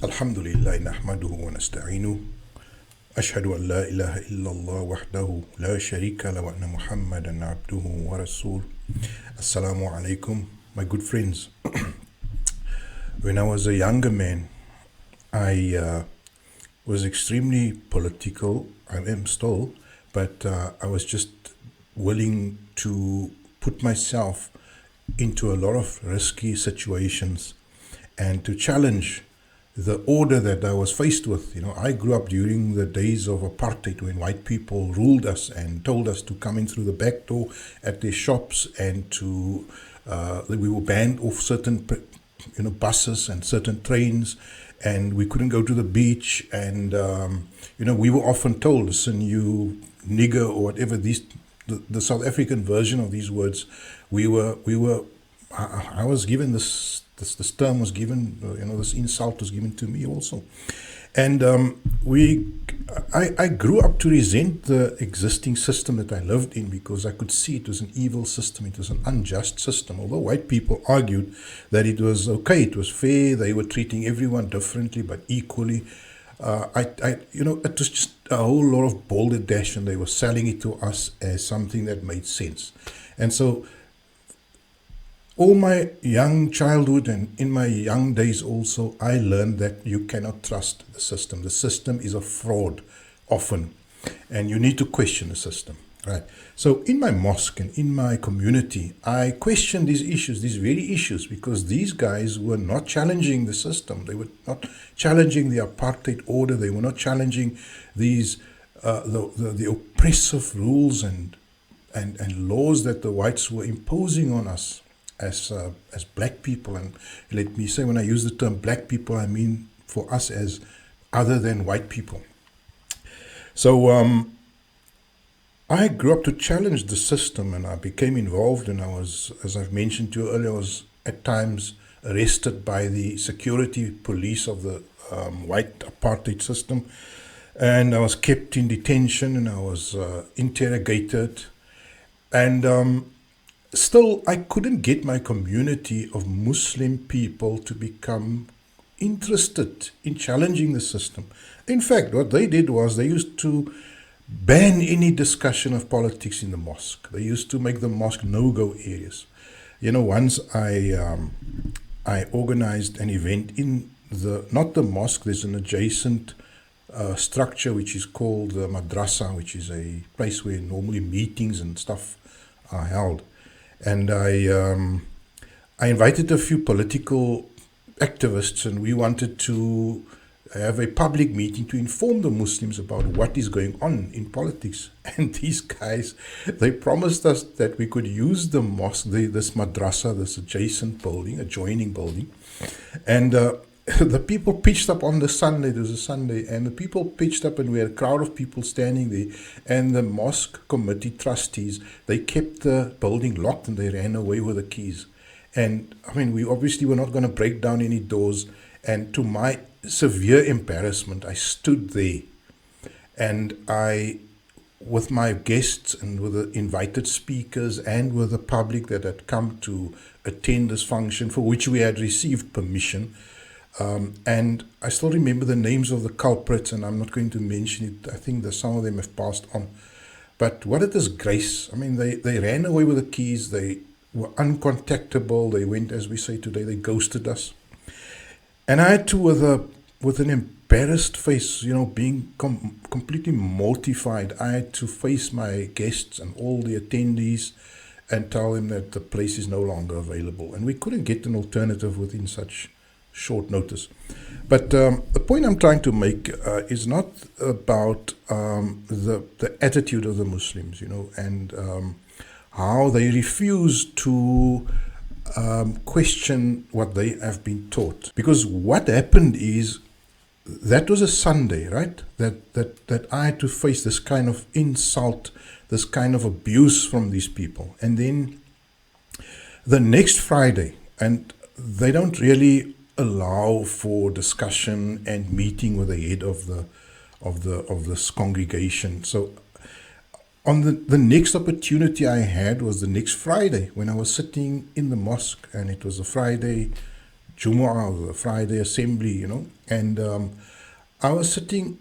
الحمد لله نحمده ونستعينه أشهد أن لا إله إلا الله وحده لا شريك له وأن محمدا عبده ورسوله. Assalamu alaikum, my good friends. When I was a younger man, I was extremely political. I am still, but I was just willing to put myself into a lot of risky situations and to challenge the order that I was faced with. I grew up during the days of apartheid when white people ruled us and told us to come in through the back door at their shops and to we were banned off certain buses and certain trains, and we couldn't go to the beach, and we were often told, listen, you nigger, or whatever the South African version of these words. I was given this term was given, this insult was given to me also. And I grew up to resent the existing system that I lived in because I could see it was an evil system, it was an unjust system. Although white people argued that it was okay, it was fair, they were treating everyone differently but equally. It was just a whole lot of balderdash, and they were selling it to us as something that made sense. And so all my young childhood and in my young days also, I learned that you cannot trust the system. The system is a fraud often, and you need to question the system. Right. So in my mosque and in my community, I questioned these issues, these very issues, because these guys were not challenging the system. They were not challenging the apartheid order. They were not challenging these the oppressive rules and laws that the whites were imposing on us as black people. And let me say, when I use the term black people, I mean for us as other than white people. So I grew up to challenge the system, and I became involved, and I was, as I've mentioned to you earlier, I was at times arrested by the security police of the white apartheid system, and I was kept in detention, and I was interrogated, and still I couldn't get my community of Muslim people to become interested in challenging the system. In fact, what they did was they used to ban any discussion of politics in the mosque. They used to make the mosque no-go areas. Once I organized an event in not the mosque, there's an adjacent structure which is called the madrasa, which is a place where normally meetings and stuff are held. And I invited a few political activists, and we wanted to have a public meeting to inform the Muslims about what is going on in politics. And these guys, they promised us that we could use the mosque, this madrasa, this adjoining building. And the people pitched up on the Sunday, it was a Sunday, and the people pitched up, and we had a crowd of people standing there. And the mosque committee trustees, they kept the building locked, and they ran away with the keys. And I mean, we obviously were not going to break down any doors. And to my severe embarrassment, I stood there, and I, with my guests and with the invited speakers and with the public that had come to attend this function, for which we had received permission, and I still remember the names of the culprits, and I'm not going to mention it. I think that some of them have passed on. But what a disgrace. I mean, they ran away with the keys. They were uncontactable. They went, as we say today, they ghosted us. And I had to, with an embarrassed face, being completely mortified, I had to face my guests and all the attendees and tell them that the place is no longer available. And we couldn't get an alternative within such short notice. But the point I'm trying to make is not about the attitude of the Muslims, and how they refuse to question what they have been taught. Because what happened is, that was a Sunday, right? That I had to face this kind of insult, this kind of abuse from these people. And then the next Friday, and they don't really allow for discussion and meeting with the head of this congregation. So on the next opportunity I had was the next Friday, when I was sitting in the mosque, and it was a Friday Jumu'ah, the Friday assembly, and I was sitting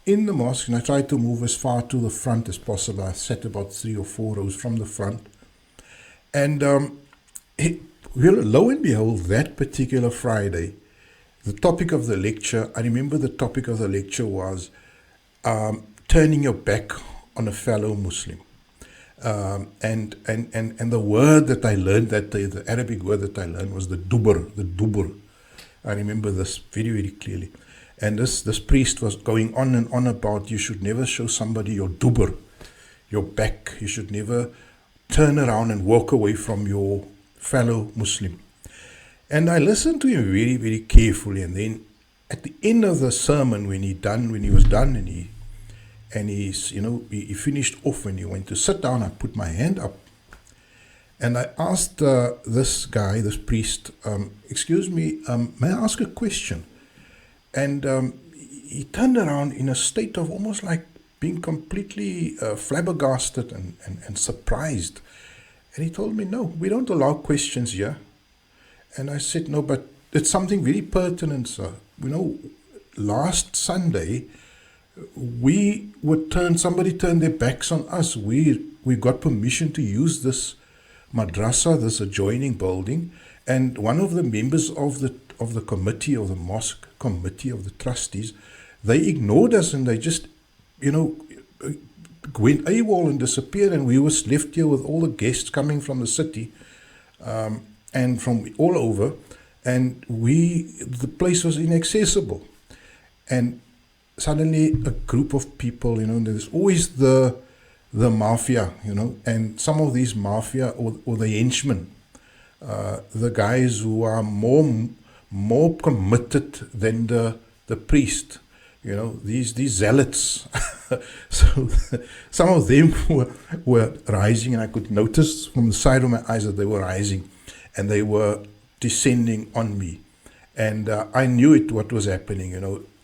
in the mosque, and I tried to move as far to the front as possible. I sat about 3 or 4 rows from the front. And well, lo and behold, that particular Friday, the topic of the lecture, I remember the topic of the lecture was turning your back on a fellow Muslim. And the word that I learned that day, the Arabic word that I learned was the dubur. I remember this very, very clearly. And this priest was going on and on about you should never show somebody your dubur, your back. You should never turn around and walk away from your fellow Muslim. And I listened to him very, very carefully. And then at the end of the sermon, when he was done, and he finished off, when he went to sit down, I put my hand up. And I asked this guy, this priest, excuse me, may I ask a question? And he turned around in a state of almost like being completely flabbergasted and surprised. And he told me, no, we don't allow questions here. And I said, no, but it's something very pertinent, sir. Last Sunday, somebody turned their backs on us. We got permission to use this madrasa, this adjoining building, and one of the members of the committee, of the mosque committee, of the trustees, they ignored us, and they just went AWOL and disappeared, and we were left here with all the guests coming from the city and from all over, and the place was inaccessible. And suddenly a group of people, there's always the mafia, and some of these mafia or the henchmen, the guys who are more committed than the priest, these zealots. So some of them were rising, and I could notice from the side of my eyes that they were rising, and they were descending on me. And I knew what was happening,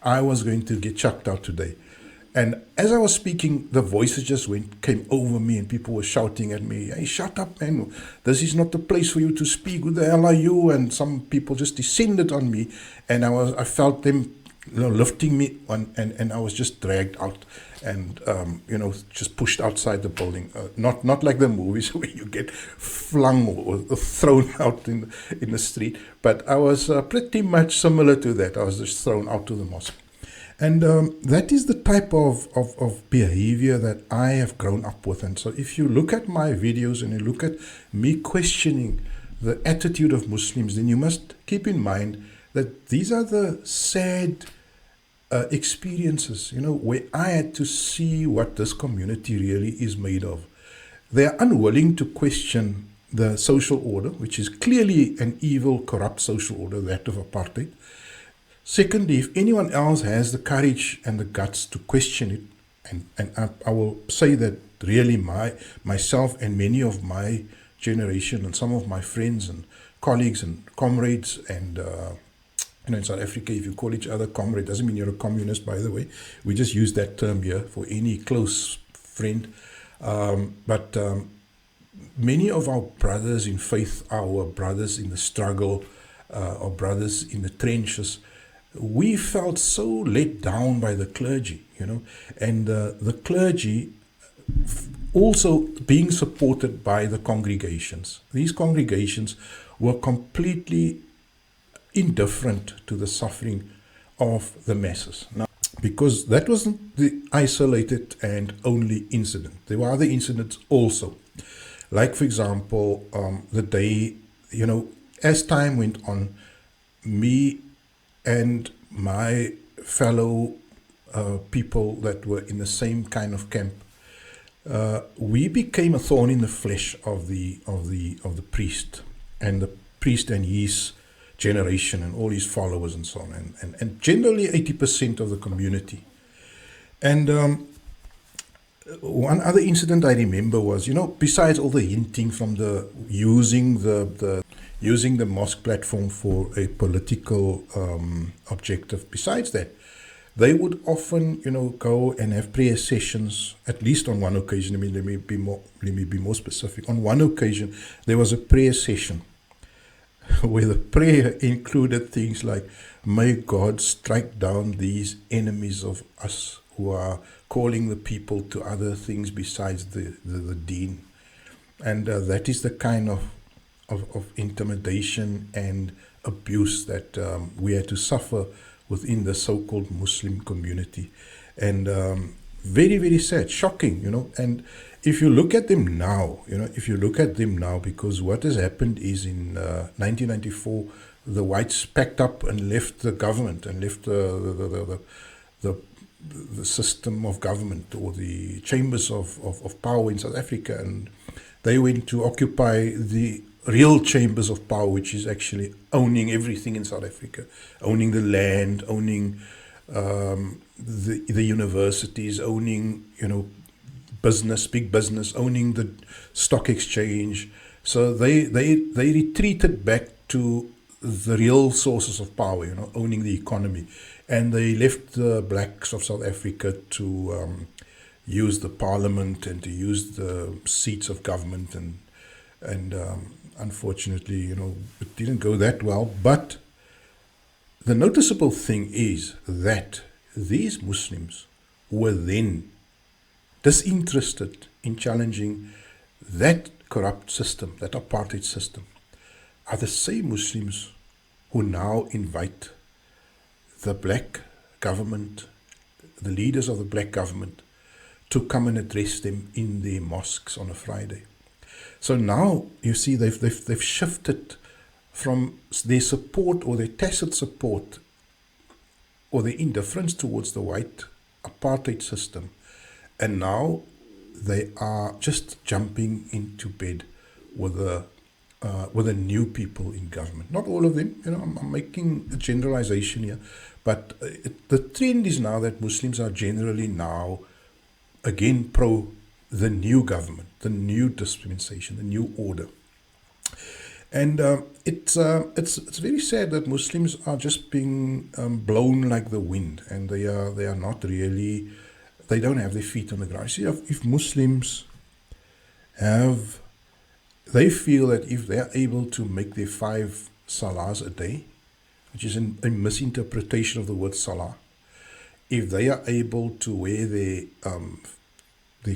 I was going to get chucked out today. And as I was speaking, the voices just came over me, and people were shouting at me, hey, shut up, man. This is not the place for you to speak. Who the hell are you? And some people just descended on me, and I felt them lifting me on, and I was just dragged out and, just pushed outside the building. Not like the movies where you get flung or thrown out in the street, but I was pretty much similar to that. I was just thrown out to the mosque. And that is the type of behavior that I have grown up with. And so if you look at my videos and you look at me questioning the attitude of Muslims, then you must keep in mind that these are the sad experiences, where I had to see what this community really is made of. They are unwilling to question the social order, which is clearly an evil, corrupt social order, that of apartheid. Secondly, if anyone else has the courage and the guts to question it, and I will say that really myself and many of my generation and some of my friends and colleagues and comrades and in South Africa, if you call each other comrade, doesn't mean you're a communist, by the way. We just use that term here for any close friend. But many of our brothers in faith, our brothers in the struggle, our brothers in the trenches, we felt so let down by the clergy, and the clergy also being supported by the congregations. These congregations were completely indifferent to the suffering of the masses. Now, because that wasn't the isolated and only incident. There were other incidents also. Like, for example, the day, as time went on, me and my fellow people that were in the same kind of camp, we became a thorn in the flesh of the priest, and the priest and his generation and all his followers and so on, and generally 80% of the community. And one other incident I remember was, besides all the hinting from the using the mosque platform for a political objective, besides that, they would often, go and have prayer sessions. At least on one occasion, let me be more specific. On one occasion, there was a prayer session. where the prayer included things like, may God strike down these enemies of us who are calling the people to other things besides the deen. And that is the kind of intimidation and abuse that we had to suffer within the so-called Muslim community. And very, very sad, shocking, And if you look at them now, because what has happened is in 1994, the whites packed up and left the government and left the system of government, or the chambers of power in South Africa, and they went to occupy the real chambers of power, which is actually owning everything in South Africa, owning the land, owning the universities, owning business, big business, owning the stock exchange. So they retreated back to the real sources of power, owning the economy, and they left the blacks of South Africa to use the parliament and to use the seats of government, and unfortunately, it didn't go that well. But the noticeable thing is that these Muslims were then disinterested in challenging that corrupt system, that apartheid system, are the same Muslims who now invite the black government, the leaders of the black government, to come and address them in their mosques on a Friday. So now you see they've shifted from their support, or their tacit support, or their indifference towards the white apartheid system, and now they are just jumping into bed with the new people in government. Not all of them, I'm making a generalization here, but the trend is now that Muslims are generally now again pro the new government, the new dispensation, the new order. And it's very sad that Muslims are just being blown like the wind, and they are not really, they don't have their feet on the ground. See, if Muslims they feel that if they are able to make their 5 salahs a day, which is a misinterpretation of the word salah, if they are able to wear their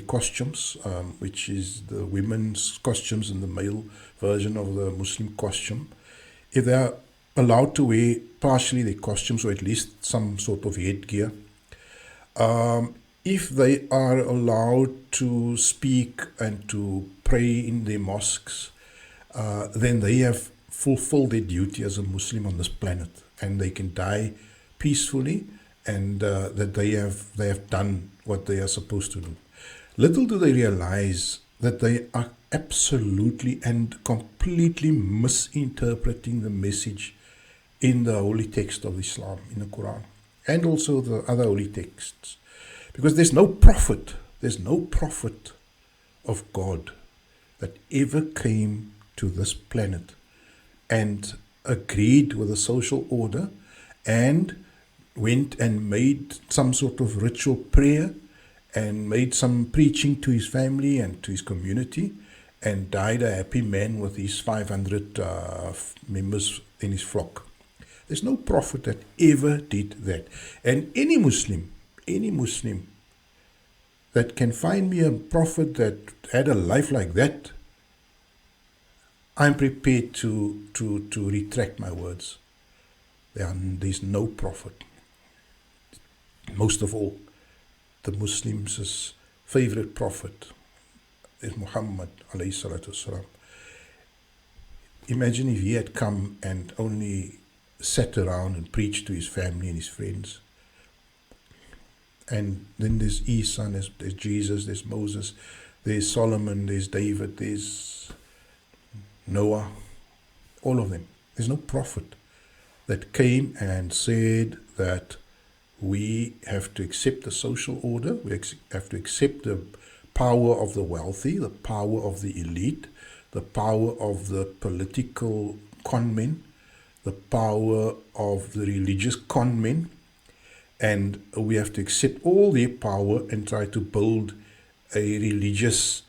costumes, which is the women's costumes and the male version of the Muslim costume, if they are allowed to wear partially their costumes, or at least some sort of headgear, if they are allowed to speak and to pray in their mosques, then they have fulfilled their duty as a Muslim on this planet, and they can die peacefully, and that they have done what they are supposed to do. Little do they realize that they are absolutely and completely misinterpreting the message in the holy text of Islam, in the Qur'an, and also the other holy texts. Because there's no prophet of God that ever came to this planet and agreed with a social order and went and made some sort of ritual prayer and made some preaching to his family and to his community, and died a happy man with his 500 members in his flock. There's no prophet that ever did that. And any Muslim that can find me a prophet that had a life like that, I'm prepared to retract my words. There's no prophet. Most of all, the Muslims' favorite prophet is Muhammad alayhi salatu wasalam. Imagine if he had come and only sat around and preached to his family and his friends. And then there's Isa, there's Jesus, there's Moses, there's Solomon, there's David, there's Noah, all of them. There's no prophet that came and said that we have to accept the social order, we have to accept the power of the wealthy, the power of the elite, the power of the political conmen, the power of the religious conmen, and we have to accept all their power and try to build a religious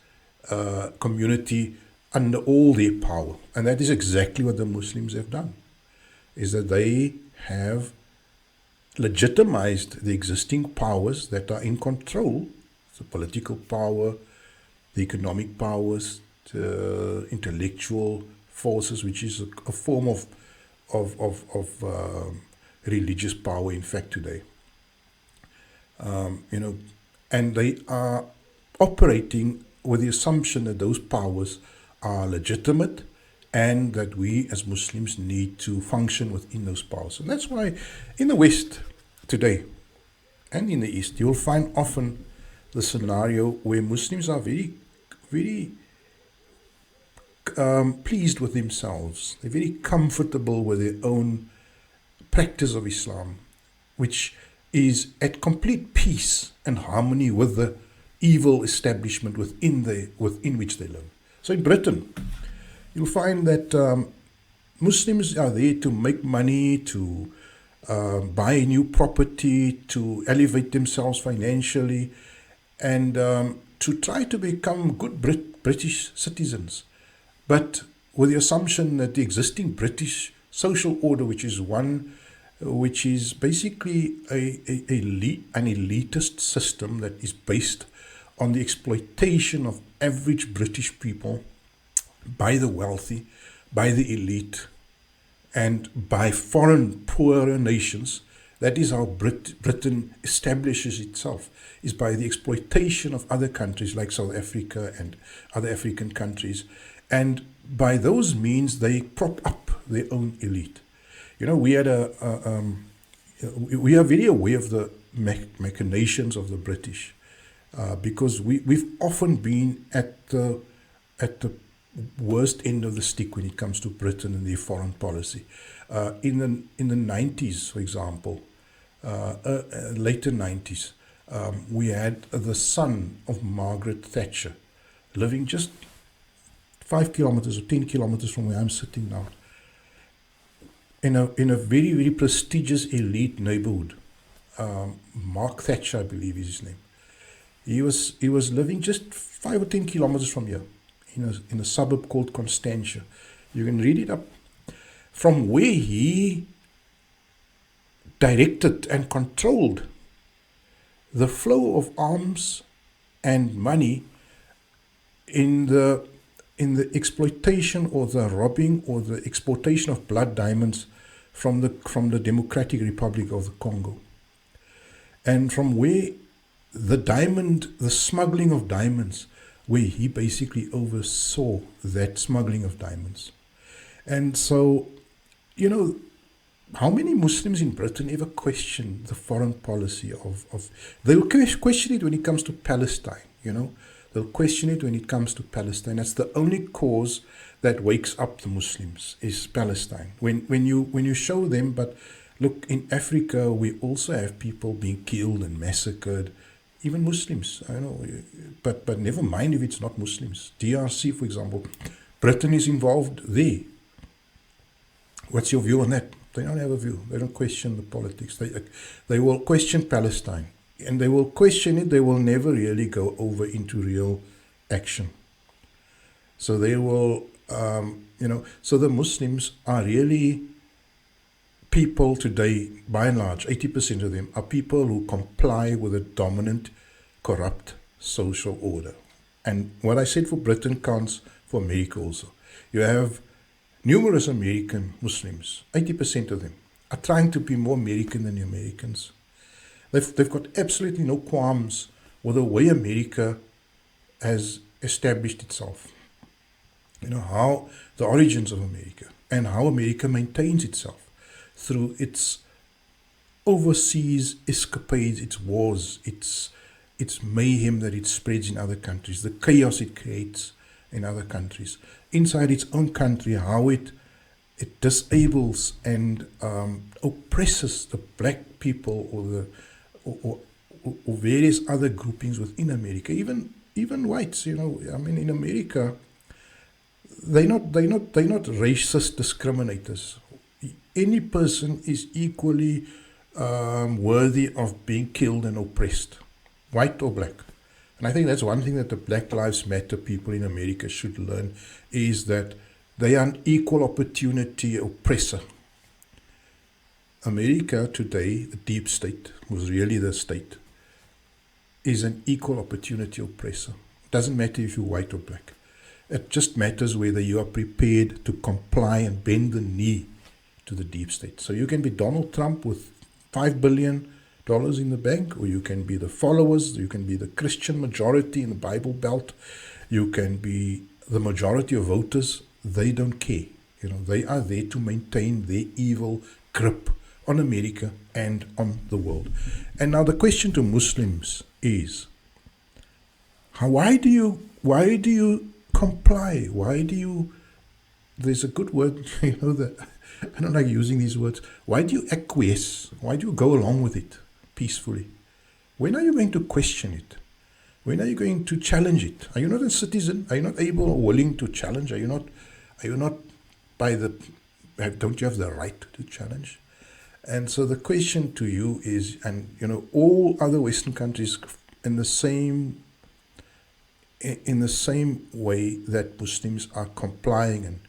community under all their power. And that is exactly what the Muslims have done, is that they have legitimized the existing powers that are in control, the political power, the economic powers, the intellectual forces, which is a form of religious power, in fact, today. And they are operating with the assumption that those powers are legitimate and that we as Muslims need to function within those powers. And that's why in the West today and in the East, you'll find often the scenario where Muslims are very, very pleased with themselves. They're very comfortable with their own practice of Islam, which is at complete peace and harmony with the evil establishment within which they live. So in Britain, you'll find that Muslims are there to make money, to buy new property, to elevate themselves financially, and to try to become good British citizens. But with the assumption that the existing British social order, which is basically an elitist system that is based on the exploitation of average British people by the wealthy, by the elite, and by foreign poorer nations. That is how Britain establishes itself, is by the exploitation of other countries like South Africa and other African countries. And by those means, they prop up their own elite. We are very aware of the machinations of the British, because we've often been at the worst end of the stick when it comes to Britain and their foreign policy. In the 90s, for example, later 90s, we had the son of Margaret Thatcher living just 5 kilometers or 10 kilometers from where I'm sitting now, in a very, very prestigious elite neighborhood. Mark Thatcher, I believe is his name. He was living just 5 or 10 kilometers from here, in a suburb called Constantia. You can read it up. From where he directed and controlled the flow of arms and money in the exploitation or the robbing or the exportation of blood diamonds from the Democratic Republic of the Congo. And from where the smuggling of diamonds, where he basically oversaw that smuggling of diamonds. And so, how many Muslims in Britain ever question the foreign policy of they'll question it when it comes to Palestine, They'll question it when it comes to Palestine. That's the only cause that wakes up the Muslims, is Palestine. When you show them, but look, in Africa we also have people being killed and massacred, even Muslims. I know, but never mind if it's not Muslims. DRC, for example, Britain is involved there. What's your view on that? They don't have a view. They don't question the politics. They will question Palestine. And they will question it. They will never really go over into real action. So they will, so the Muslims are really people today, by and large, 80% of them are people who comply with a dominant, corrupt social order. And what I said for Britain counts for America also. You have numerous American Muslims, 80% of them, are trying to be more American than the Americans. They've got absolutely no qualms with the way America has established itself. How the origins of America and how America maintains itself through its overseas escapades, its wars, its mayhem that it spreads in other countries, the chaos it creates in other countries. Inside its own country, how it disables and oppresses the black people or various other groupings within America, even whites. In America, they're not racist discriminators. Any person is equally worthy of being killed and oppressed, white or black. And I think that's one thing that the Black Lives Matter people in America should learn, is that they are an equal opportunity oppressor. America today, the deep state, was really the state, is an equal opportunity oppressor. It doesn't matter if you're white or black. It just matters whether you are prepared to comply and bend the knee to the deep state. So you can be Donald Trump with $5 billion in the bank, or you can be the followers, you can be the Christian majority in the Bible Belt, you can be the majority of voters. They don't care. They are there to maintain their evil grip on America and on the world. And now the question to Muslims is, why do you comply? Why do you, there's a good word, that I don't like using these words. Why do you acquiesce? Why do you go along with it peacefully? When are you going to question it? When are you going to challenge it? Are you not a citizen? Are you not able or willing to challenge? Are you not don't you have the right to challenge? And so the question to you is, and all other Western countries in the same way that Muslims are complying and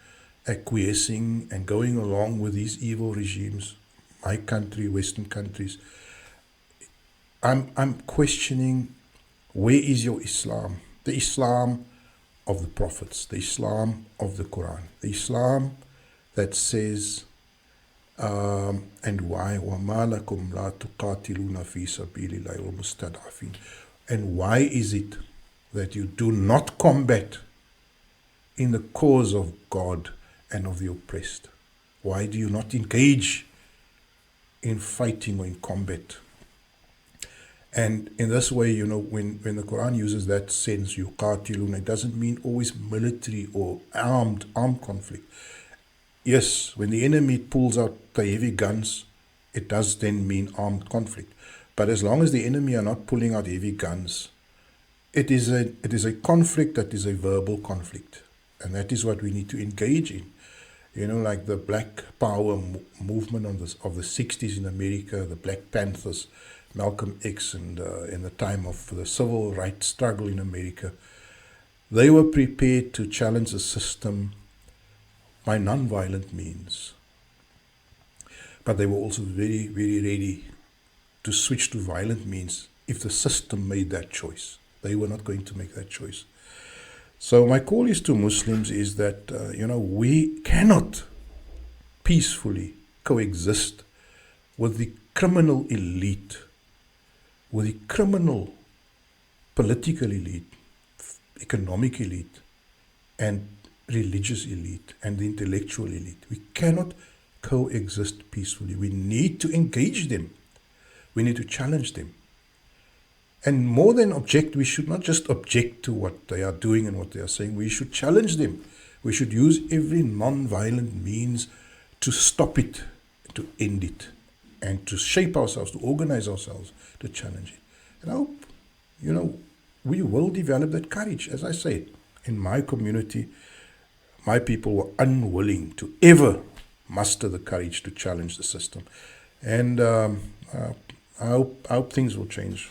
acquiescing and going along with these evil regimes, my country, Western countries, I'm questioning, where is your Islam? The Islam of the prophets, the Islam of the Qur'an, the Islam that says, and why وَمَا لَكُمْ لَا تُقَاتِلُونَ فِي سَبِيلِ اللَّهِ وَالْمُسْتَضْعَفِينَ. And why is it that you do not combat in the cause of God and of the oppressed? Why do you not engage in fighting or in combat? And in this way, when the Quran uses that sense, yuqatilun, it doesn't mean always military or armed conflict. Yes, when the enemy pulls out the heavy guns, it does then mean armed conflict. But as long as the enemy are not pulling out heavy guns, it is a conflict that is a verbal conflict. And that is what we need to engage in. Like the Black Power movement of the 60s in America, the Black Panthers, Malcolm X, and in the time of the civil rights struggle in America, they were prepared to challenge the system by non-violent means. But they were also very, very ready to switch to violent means if the system made that choice. They were not going to make that choice. So my call is to Muslims is that, we cannot peacefully coexist with the criminal elite, with the criminal political elite, economic elite, and religious elite, and the intellectual elite. We cannot coexist peacefully. We need to engage them. We need to challenge them. And more than object, we should not just object to what they are doing and what they are saying. We should challenge them. We should use every non-violent means to stop it, to end it, and to shape ourselves, to organize ourselves, to challenge it. And I hope, we will develop that courage. As I said, in my community, my people were unwilling to ever muster the courage to challenge the system. And I hope things will change.